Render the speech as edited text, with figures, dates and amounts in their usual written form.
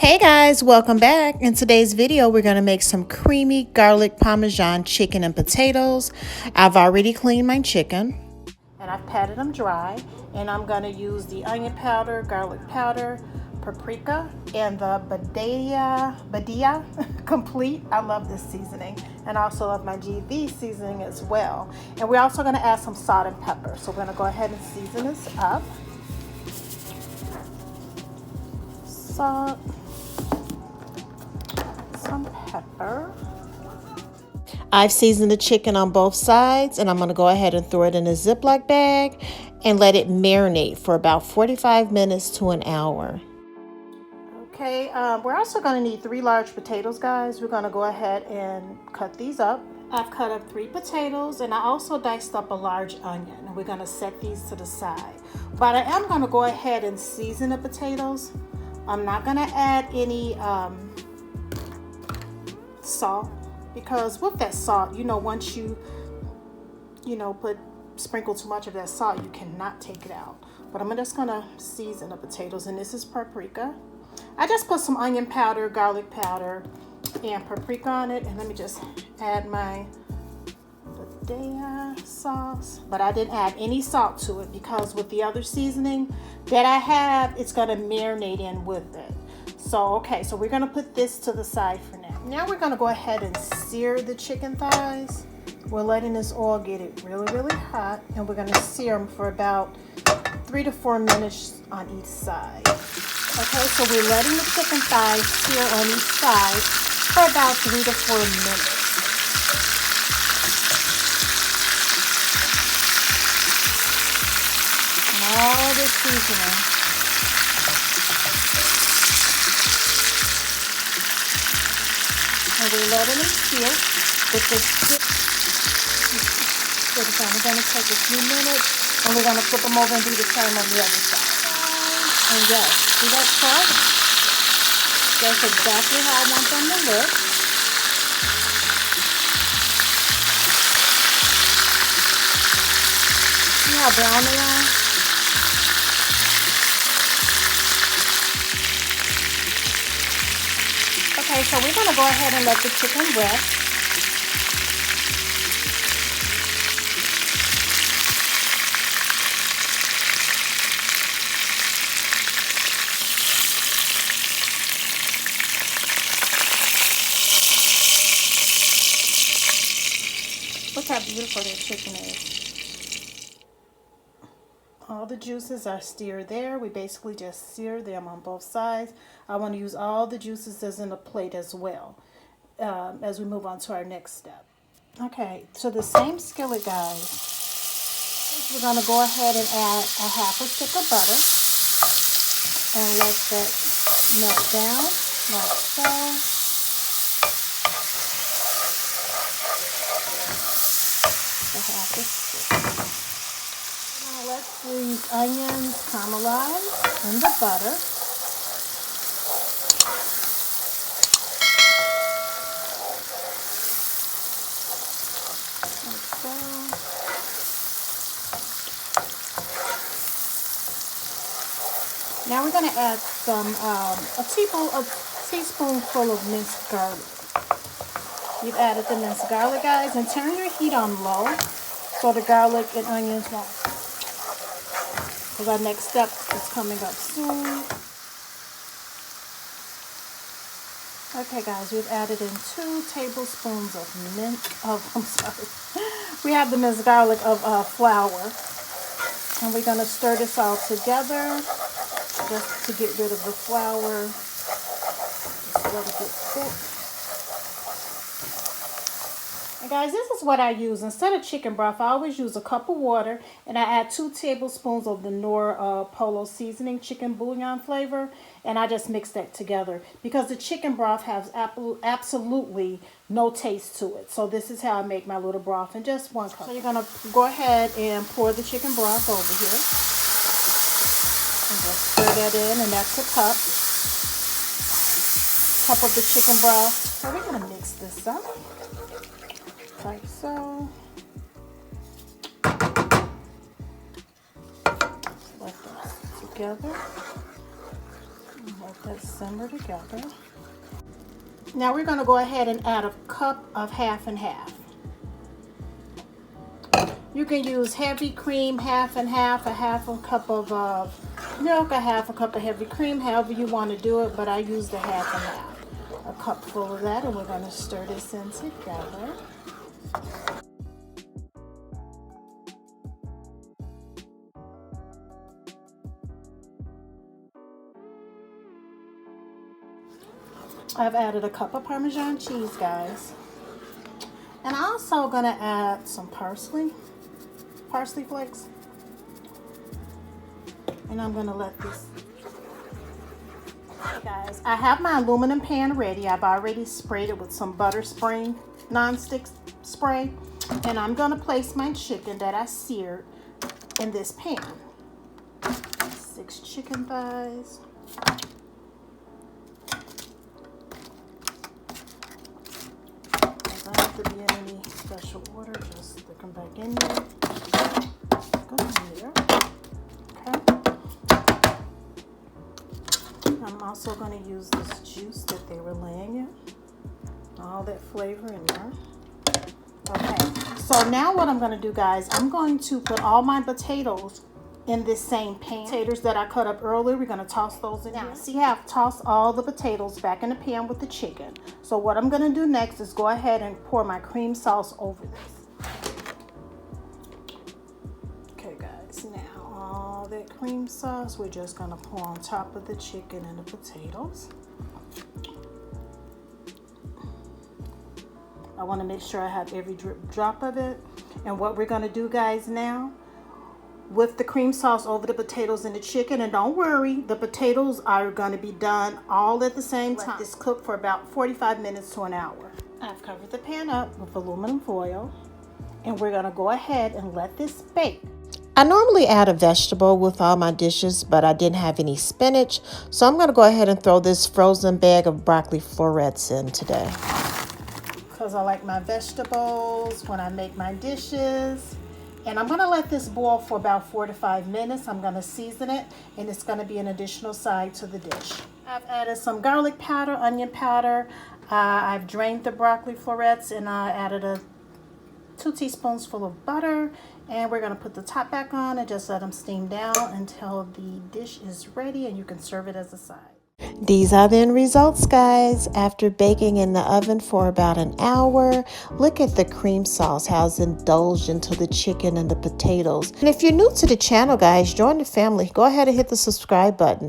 Hey guys, welcome back. In today's video, we're going to make some creamy garlic Parmesan chicken and potatoes. I've already cleaned my chicken and I've patted them dry, and I'm going to use the onion powder, garlic powder, paprika, and the Badia complete. I love this seasoning, and I also love my GV seasoning as well. And we're also going to add some salt and pepper. So we're going to go ahead and season this up. Salt, some pepper. I've seasoned the chicken on both sides, and I'm going to go ahead and throw it in a Ziploc bag and let it marinate for about 45 minutes to an hour. Okay, we're also going to need 3 large potatoes, guys. We're going to go ahead and cut these up. I've cut up 3 potatoes, and I also diced up a large onion, and we're going to set these to the side. But I am going to go ahead and season the potatoes. I'm not going to add any salt, because with that salt, once you sprinkle too much of that salt, you cannot take it out. But I'm just going to season the potatoes, and this is paprika. I just put some onion powder, garlic powder, and paprika on it, and let me just add my Badia sauce. But I didn't add any salt to it because with the other seasoning that I have, it's going to marinate in with it. So okay, so we're going to put this to the side for now. Now we're going to go ahead and sear the chicken thighs. We're letting this oil get it really, really hot, and we're going to sear them for about 3 to 4 minutes on each side. Okay, so we're letting the chicken thighs sear on each side for about 3 to 4 minutes. And all this seasoning. And we're letting them sear with this. We're going to take a few minutes, and we're going to flip them over and do the same on the other side. And yes, see that crust? That's exactly how I want them to look. See how brown they are? Okay, so we're going to go ahead and let the chicken rest. Look how beautiful that chicken is. All the juices are stirred there. We basically just sear them on both sides. I want to use all the juices that's in the plate as well as we move on to our next step. Okay, to the same skillet, guys, we're going to go ahead and add a half a stick of butter and let that melt down like so. Half a stick. Now let's these onions caramelize in the butter. Like so. Now we're going to add some a teaspoonful of minced garlic. You've added the minced garlic, guys, and turn your heat on low so the garlic and onions won't. Because our next step is coming up soon. Okay, guys, we've added in 2 tablespoons of we have the minced garlic of flour, and we're going to stir this all together just to get rid of the flour. Just let it get thick. And guys, this is what I use. Instead of chicken broth, I always use a cup of water, and I add 2 tablespoons of the Knorr Polo seasoning chicken bouillon flavor, and I just mix that together because the chicken broth has absolutely no taste to it. So this is how I make my little broth in just 1 cup. So you're going to go ahead and pour the chicken broth over here. And just stir that in, and that's a cup of the chicken broth. So we're going to mix this up. Like so. Let those together. Let that simmer together. Now we're going to go ahead and add a cup of half and half. You can use heavy cream, half and half, a half a cup of milk, a half a cup of heavy cream, however you want to do it, but I use the half and half. A cup full of that, and we're going to stir this in together. I've added a cup of Parmesan cheese, guys. And I'm also going to add some parsley flakes. And I'm going to let this... Okay, guys, I have my aluminum pan ready. I've already sprayed it with some butter spray, non-stick spray. And I'm going to place my chicken that I seared in this pan. 6 chicken thighs. Doesn't have to be in any special order, just stick them back in there. Go in there. Okay. I'm also going to use this juice that they were laying in. All that flavor in there. Okay, so now what I'm going to do, guys, I'm going to put all my potatoes in this same pan. Potatoes that I cut up earlier, we're going to toss those in now. See how I've tossed all the potatoes back in the pan with the chicken. So what I'm going to do next is go ahead and pour my cream sauce over this. Okay, guys, now all that cream sauce we're just going to pour on top of the chicken and the potatoes. I want to make sure I have every drop of it. And what we're going to do, guys, now with the cream sauce over the potatoes and the chicken, and don't worry, the potatoes are going to be done all at the same time. Let this cook for about 45 minutes to an hour. I've covered the pan up with aluminum foil, and we're going to go ahead and let this bake. I normally add a vegetable with all my dishes, but I didn't have any spinach, so I'm going to go ahead and throw this frozen bag of broccoli florets in today. Because I like my vegetables when I make my dishes. And I'm going to let this boil for about 4 to 5 minutes. I'm going to season it, and it's going to be an additional side to the dish. I've added some garlic powder, onion powder. I've drained the broccoli florets, and I added 2 teaspoons full of butter. And we're going to put the top back on and just let them steam down until the dish is ready, and you can serve it as a side. These are the end results, guys. After baking in the oven for about an hour, look at the cream sauce, how it's indulged into the chicken and the potatoes. And if you're new to the channel, guys, join the family. Go ahead and hit the subscribe button.